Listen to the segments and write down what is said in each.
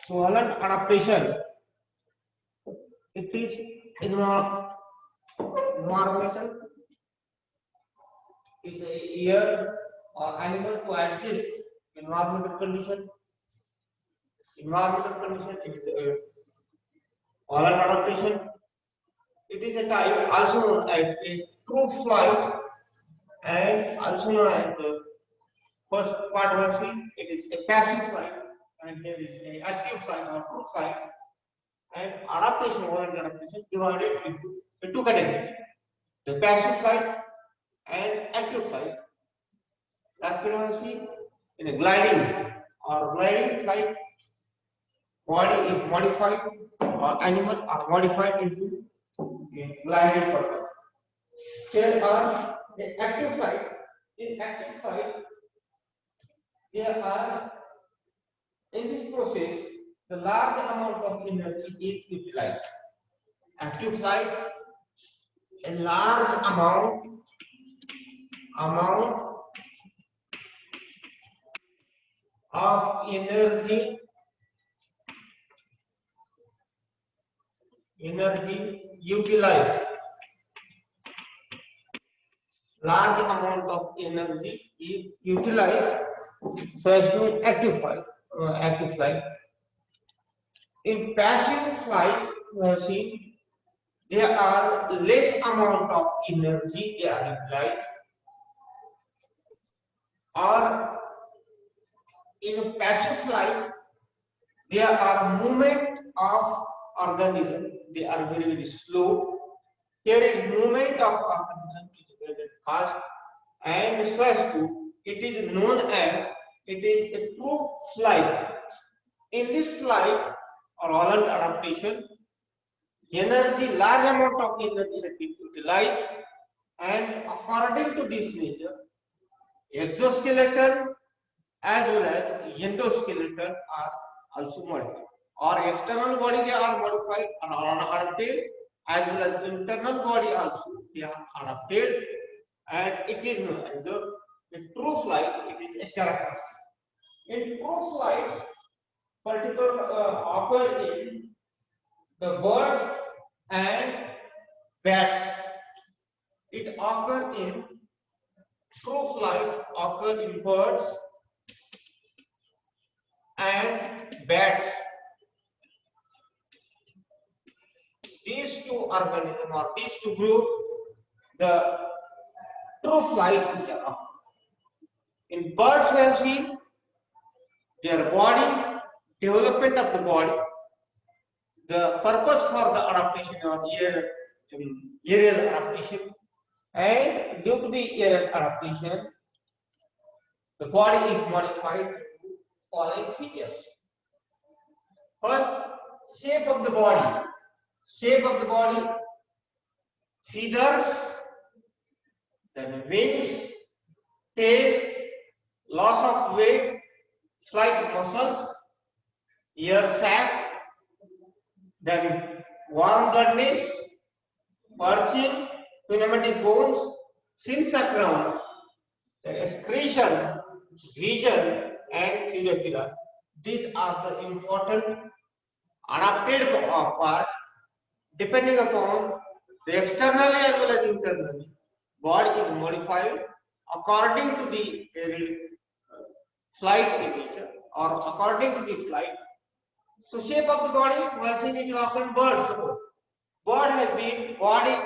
Volent adaptation. It is environmental. It's a year or animal to adjust environmental condition. Environmental condition is Volent adaptation. It is a type also known as a true flight and also known as the first part was seen. It is a passive flight and there is a active flight or true flight. And adaptation, Volent adaptation divided into two categories: the passive flight and active flight. As we can see, in a gliding flight, body is modified or animals are modified into a gliding purpose. There are the active flight. In active flight, there are in this process the large amount of energy is utilized. Active flight, a large amount of energy utilized. Large amount of energy is utilized so as to active flight. In passive flight, we have seen there are less amount of energy they are utilized, or in passive flight there are movement of organism. They are very, very slow. Here is movement of organism to the fast, and so as to it is known as it is a true flight. In this flight or Volent adaptation, large amount of energy has been utilized, and according to this nature, exoskeleton as well as endoskeleton are also modified, or external body they are modified and are adapted, as well as internal body also they are adapted, and it is known as the true flight. It is a characteristic. In true flight, particular occur in the birds and bats. It occur in true flight occur in birds and bats. These two organisms or these two groups, the true flight is occur. In birds, we have seen their body, development of the body, the purpose for the adaptation or aerial adaptation, and due to the aerial adaptation, the body is modified to following features. First, shape of the body. Shape of the body, feathers, then wings, tail, loss of weight, flight muscles, ear sac, then warm bloodness, perching, pneumatic bones, synsacrum, then excretion, vision, and fibula. These are the important adapted part. Depending upon the externally as well as internally, body is modified according to the flight nature or according to the flight. So shape of the body, we have seen it often birds. Body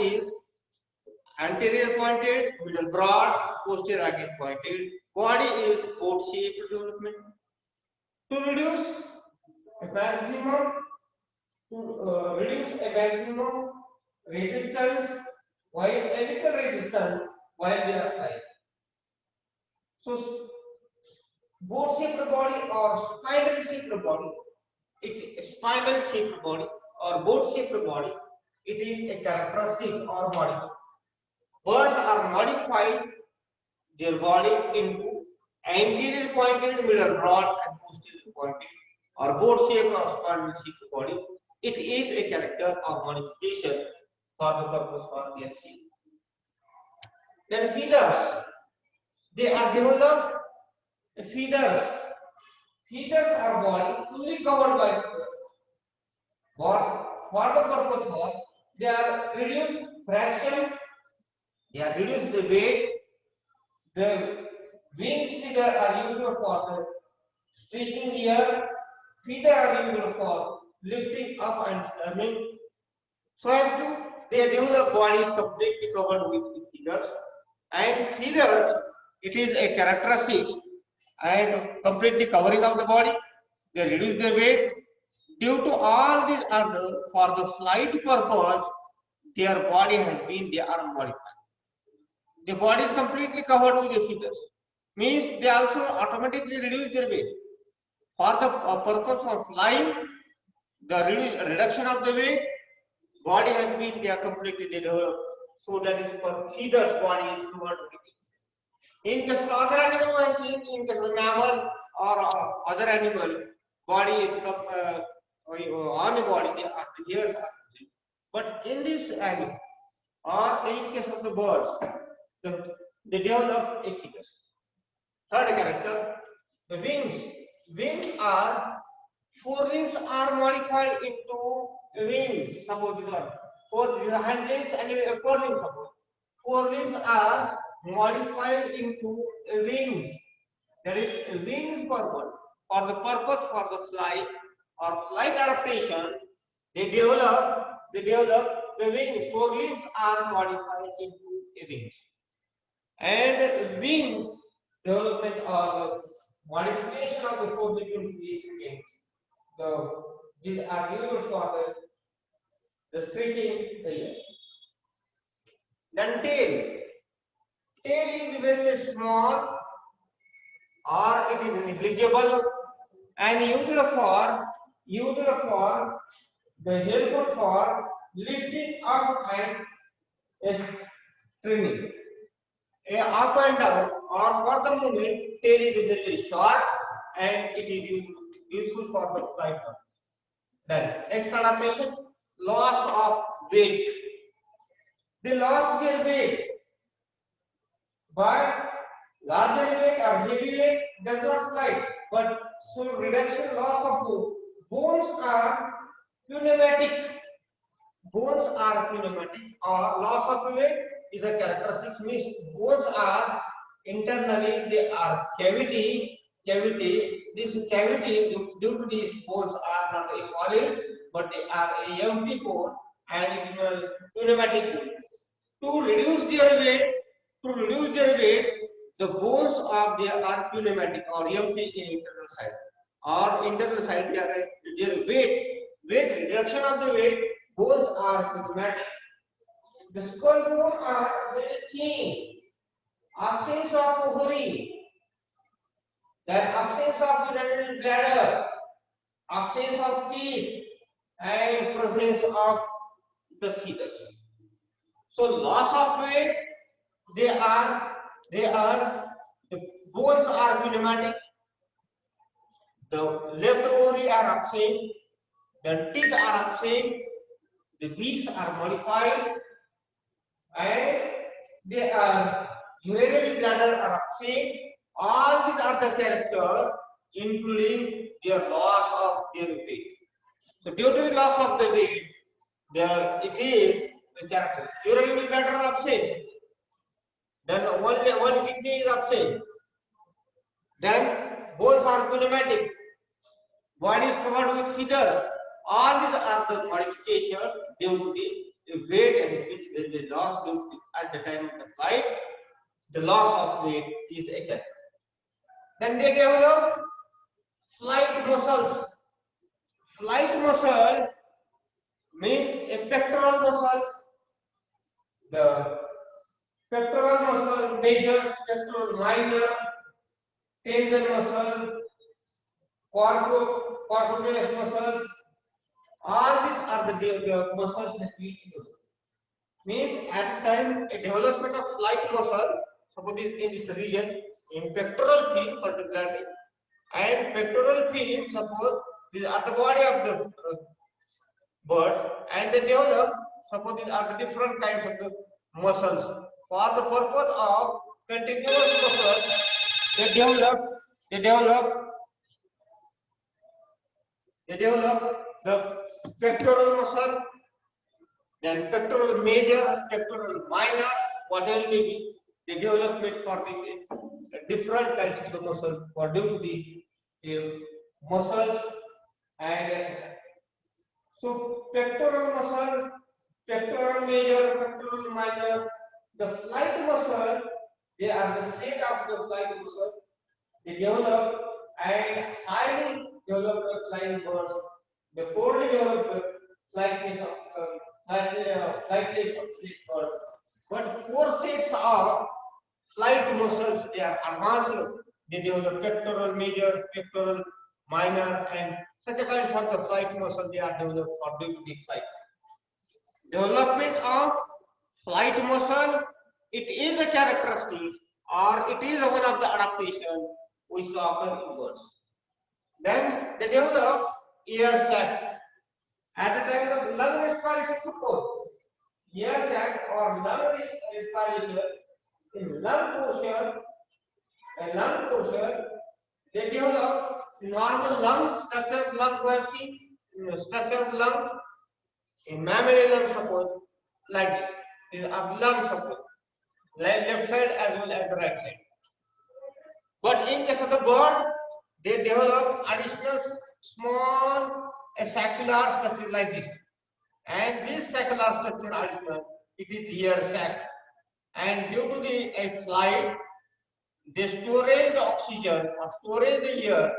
is anterior pointed, middle broad, posterior again pointed. Body is boat shaped development. To reduce a maximum resistance while a little resistance while they are flying. So boat shaped body or spiral shaped body, spiral shaped body or boat shaped body, it is a characteristic or body. Birds are modified their body into anterior pointed, middle broad, and posterior pointed, or boat shaped or spiral shaped body. It is a character or modification for the purpose for their shape. Then feathers, they are developed. Feathers are body fully completely covered by feathers. For the purpose of they are reduced fraction, they are reduced the weight. The wings figure are used for the streaking the air, feeder are used for lifting up and stemming. So as to they develop body is completely covered with feathers, and feathers it is a characteristic and completely covering of the body. They reduce their weight. Due to all these other for the flight purpose, their body has been they are modified. The body is completely covered with the feathers. Means they also automatically reduce their weight. For the purpose of flying, the reduction of the weight, body has been they are completely developed. So that is for feathers body is covered with it. In case of other animal, I see in case of mammal or other animal, body is on the body, the hairs are present. But in this animal, or in case of the birds, they develop a feathers. Third character, the wings. Wings are forelimbs are modified into wings. Suppose these are hind limbs and forelimbs. Suppose forelimbs are modified into wings. That is wings purpose. For the purpose for the flight or flight adaptation, they develop the wings. Forelimbs are modified into wings. And wings development or modification of the forelimbs into wings. These are used for the streaking area. Then tail. Tail is very small or it is negligible and used for the helpful for lifting up and stringing. Up and down or for the movement, tail is very short and it is useful for the flight. Then next adaptation, loss of weight. They lost their weight, but larger weight or heavy weight does not fly. But so reduction loss of bones are pneumatic. Bones are pneumatic or loss of weight is a characteristic. Means bones are internally they are cavity. This cavity due to these bones are not a solid but they are a empty bone and it is a pneumatic bone. To reduce their weight, the bones of they are pneumatic or empty in internal side. Or internal side they are their weight reduction of the weight, bones are pneumatic. The skull bone are very thin. Absence of ovary, then absence of urinary bladder, absence of teeth, and presence of the feathers. So loss of weight, they are the bones are pneumatic, the left ovary are absent, the teeth are absent, the beaks are modified, and they are urinary bladder are absent. All these are the characters, including their loss of their weight. So due to the loss of the weight, there it is the character. Urinary bladder are absent. Then only one kidney is absent. Then bones are pneumatic. Body is covered with feathers. All these are the modification due to the weight and which they lost due to, at the time of the flight. The loss of weight is a character. Then they develop flight muscles. Flight muscle means a pectoral muscle. The pectoral muscle, major, pectoral minor, tensor muscle, corpus muscles. All these are the muscles that we use. Means at the time a development of flight muscle, suppose in this region, in pectoral fin particularly, and pectoral fin, suppose these are the body of the bird, and they develop, suppose these are the different kinds of the muscles. For the purpose of continuous muscles, they develop They develop the pectoral muscle, then pectoral major, pectoral minor, whatever may be, the development for this different kinds of the muscle for due to the muscles and etc. So pectoral muscle, pectoral major, pectoral minor, the flight muscle, they are the set of the flight muscle. They develop and highly developed flying birds. The poorly developed flightless flightless of this bird. But four sets of flight muscles, they are advanced. They develop pectoral major, pectoral minor, and such a kinds of the flight muscle they are developed for doing the flight. Development of flight muscle, it is a characteristic or it is one of the adaptation which occur in birds. Then they develop ear sac. At the time of lung respiration support, ear sac or lung respiration in lung portion, they develop normal lung, structured lung biopsy, structured lungs, in mammary lung support, like this. These are lung support, left side as well as the right side. But in case of the bird, they develop additional small saccular structure like this. And this saccular structure additional, it is ear sacs. And due to the flight, they storage the oxygen or storage the air.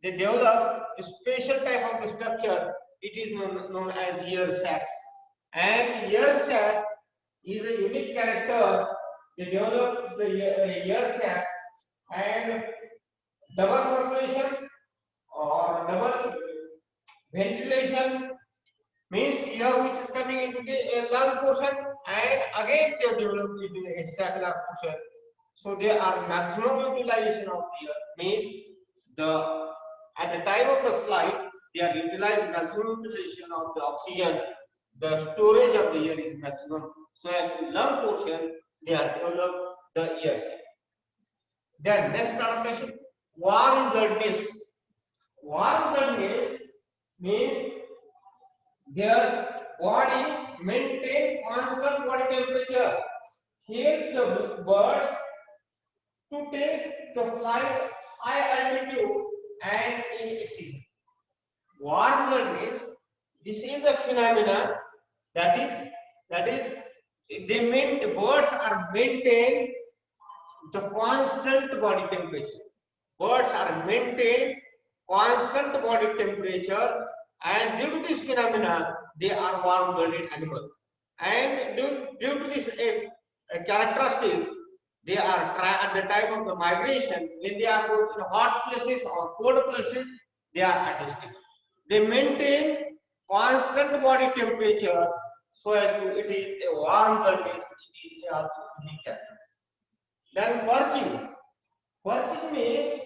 They develop a special type of structure. It is known as ear sacs. And ear sac is a unique character. They develop the ear sac and double circulation or double ventilation means air which is coming into the lung portion and again they develop into a saccular portion. So there are maximum utilization of the air means the at the time of the flight they are utilized maximum utilization of the oxygen. The storage of the air is maximum. So at the lung portion they are developed the air. Then next adaptation, warm bloodedness. Warm bloodedness means their body maintain constant body temperature. Here the birds to take the flight high altitude and in season. Warm bloodedness, this is a phenomenon that is the birds are maintain the constant body temperature. Birds are maintain constant body temperature and due to this phenomena they are warm-blooded animals. And due to this characteristics, they are at the time of the migration when they are going to hot places or cold places, they are adjusted. They maintain constant body temperature so as to it is a warm-blooded. It is also unique character. Then perching. Perching means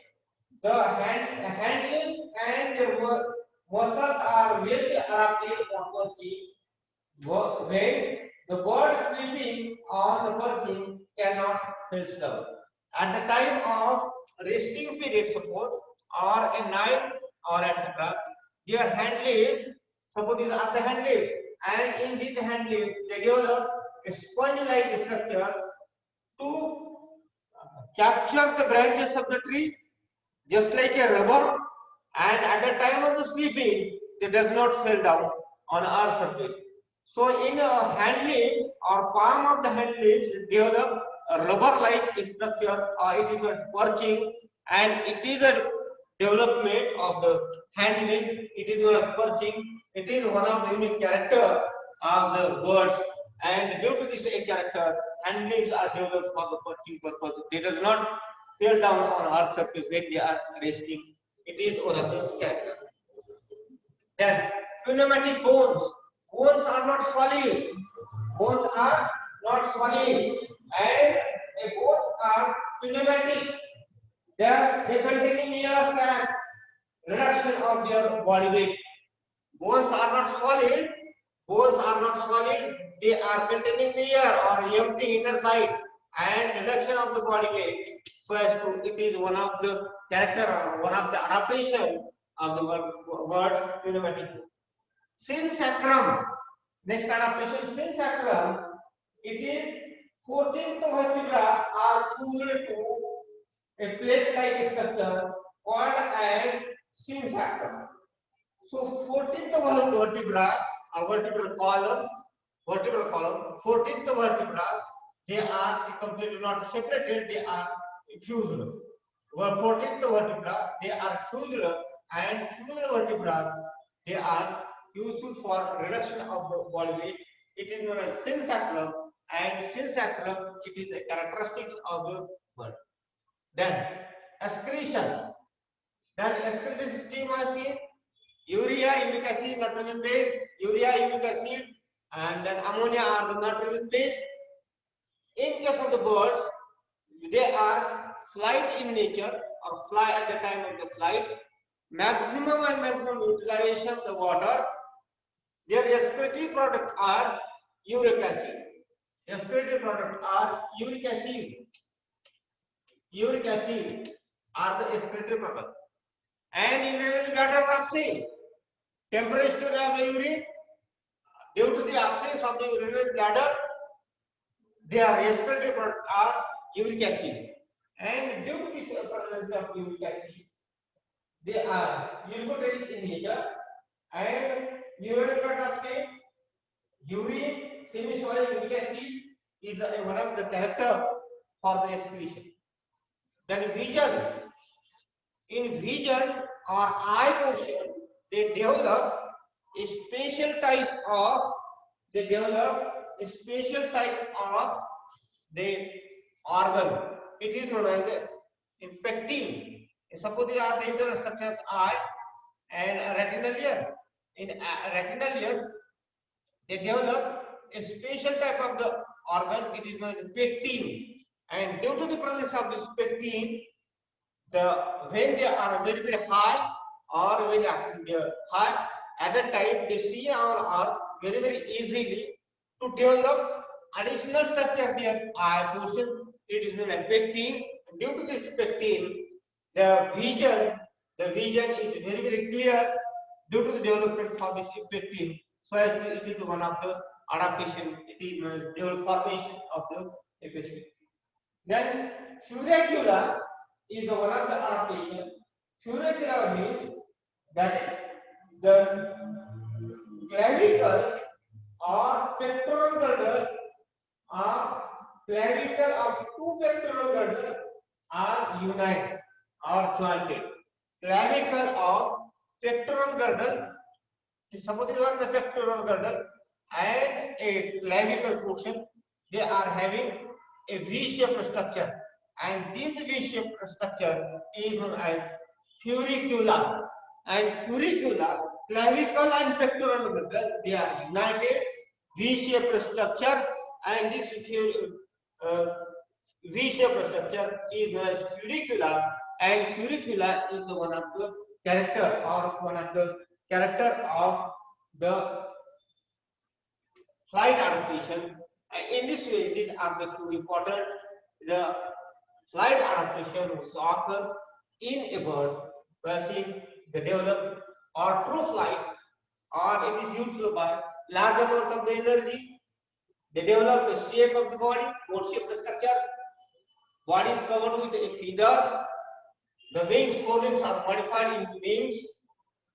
the hand limbs and their muscles are well adapted for perching. When the bird sleeping on the perching cannot fall down. At the time of resting period, suppose, or a night or etc., their hand limbs, suppose these are the hand limbs, and in these hand limbs they develop a sponge-like structure to capture the branches of the tree just like a rubber, and at the time of the sleeping it does not fall down on our surface. So in hand leaves or palm of the hand leaves develop a rubber like structure or it is a perching, and it is a development of the hand leaf. It is not a perching. It is one of the unique character of the birds, and due to this character, hand leaves are developed for the perching purpose. They does not fall down on our surface when they are resting. It is one of the character. Then pneumatic bones. Bones are not solid. Bones are not solid, and bones are pneumatic. They containing air sac, reduction of their body weight. Bones are not solid. Bones are not solid. They are containing the air or empty inner side and reduction of the body weight. So as to it is one of the character or one of the adaptation of the word pneumatic. Synsacrum. Next adaptation, synsacrum. It is 14th vertebra are fused to a plate-like structure called as synsacrum. So 14th vertebra, a vertebral column, 14th vertebra, they are completely not separated, they are fused. 14th vertebra, they are fused, and fused vertebra, they are useful for reduction of the body weight. It is known as synsacrum, and synsacrum, it is a characteristics of the bird. Then excretion. Then excretion scheme was seen. Urea, uric acid, nitrogen base, urea, uric acid, and then ammonia are the nitrogen base. In case of the birds, they are flight in nature or fly at the time of the flight. Maximum utilization of the water. Their respiratory product are uric acid. Respiratory product are uric acid. Uric acid are the respiratory product. And urinary bladder abscess. Temperature of the urine, due to the absence of the urinary bladder, their respiratory product are uric acid. And due to this presence of uric acid, they are uricotelic in nature. And urinary bladder abscess, urine, semi-solid uric acid is one of the character for the excretion. Then vision. In vision or eye portion, they develop a special type of the organ. It is known as pectin. Suppose they are the internal structure of the eye and retinal layer. In retinal layer, they develop a special type of the organ. It is known as pectin. And due to the presence of this pectin, when they are very high or when they are high, at that time they see or very easily to develop additional structure their eye portion. It is known as pectin. Due to this pectin, the vision is very clear due to the development of this pectin. So as it is one of the adaptation. It is the formation of the pectin. Then furicula is one of the adaptation. Furicula means that is the clavicles or pectoral girdle or clavicle of two pectoral girdle are united or jointed. Clavicle of pectoral girdle, suppose you are the pectoral girdle and a clavicle portion, they are having a V-shaped structure, and this V-shaped structure is known as furicula. And furicula, clavicle and pectoral girdle, they are united V-shaped structure, and this V-shaped structure is known as furicula. And furicula is the one of the character of the flight adaptation. In this way, these are the few important the flight adaptation which occur in a bird, where they develop or through flight, or it is used by large amount of the energy. They develop the shape of the body, boat-shaped structure. Body is covered with feathers. The wings, forewings are modified into wings.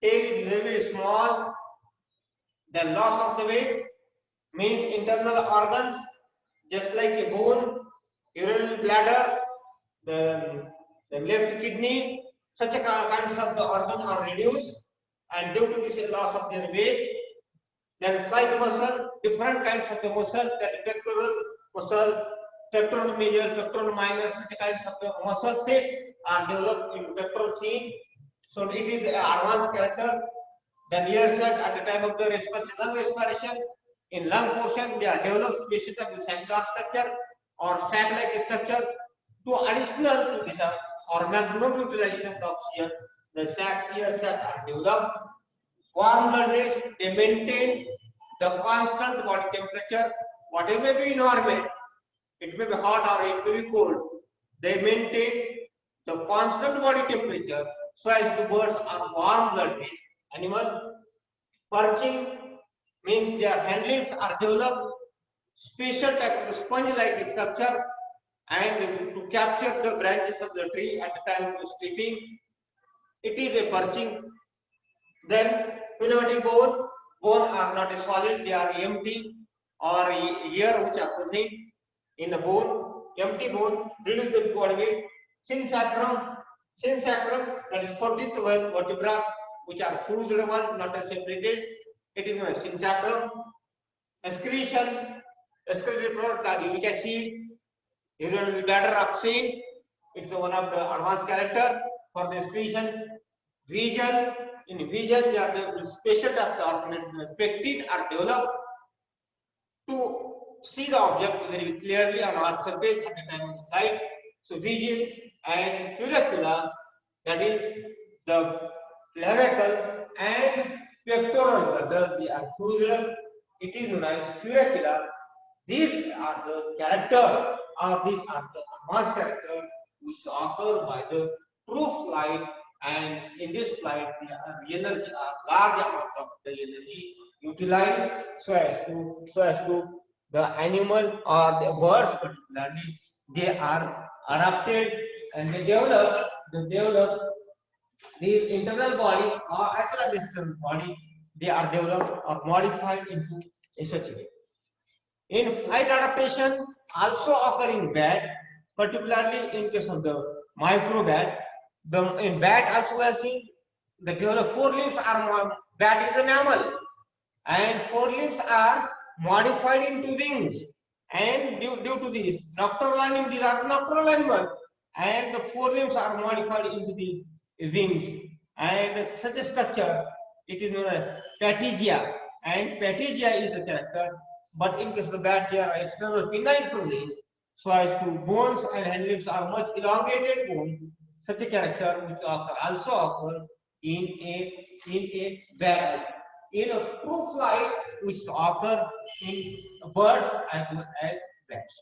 Tail is very small. The loss of the weight means internal organs, just like a bone, urinary bladder, the left kidney, such a kinds of the organ are reduced, and due to this loss of their weight. Then flight muscle, different kinds of the muscle, that pectoral muscle, pectoral major, pectoral minor, such kinds of the muscle sets are developed in pectoral fin. So it is an advanced character. Then ear sac at the time of the respiration, lung respiration. In lung portion, they are developed species of the sac-like structure or sac-like structure to additional to this or maximum utilization of oxygen. The ear sac are developed. Warm blooded, they maintain the constant body temperature. Whatever may be environment, it may be hot or it may be cold. They maintain the constant body temperature so as the birds are warm blooded animal. Perching means their hind limbs are developed special type of sponge-like structure and to capture the branches of the tree at the time of sleeping. It is a perching. Then pneumatic bone are not a solid, they are empty or air which are present in the bone. Empty bone reduce the body weight. Chin sacrum, that is 14th vertebra which are fused one, not separated. It is known as chin sacrum. Excretion, excretory product are uric acid, urinary bladder absent. It's one of the advanced character for the excretion. Vision, in vision, they are the special types of organisms. Pectine are developed to see the object very clearly on Earth's surface at the time of the flight. So vision and furicula, that is the clavicle and pectoral girdle, they are fused. It is known as furicula. These are the character, or these are the advanced characters which occur by the true flight, and in this flight the energy are large amount of the energy utilized so as to the animal or the birds particularly, they are adapted and they develop the internal body or as well as external body, they are developed or modified into a such way. In flight adaptation also occur in bat, particularly in case of the microbat. In bat also we have seen the developed forelimbs are bat is a mammal and forelimbs are modified into wings, and due to this nocturnal animal, these are nocturnal animal and the forelimbs are modified into the wings, and such a structure it is known as patagia, and patagia is the character, but in case of the bat there are external pinnae present so as to bones and hand limbs are much elongated bone. Such a character which also occur in a bat. In a true flight which occur in birds as well as bats.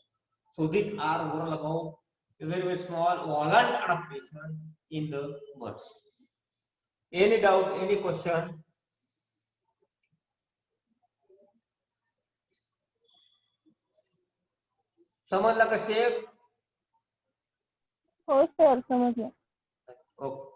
So these are overall about a very, very small Volent adaptation in the birds. Any doubt, any question? समजला का shape? हो sir समजलं. Okay.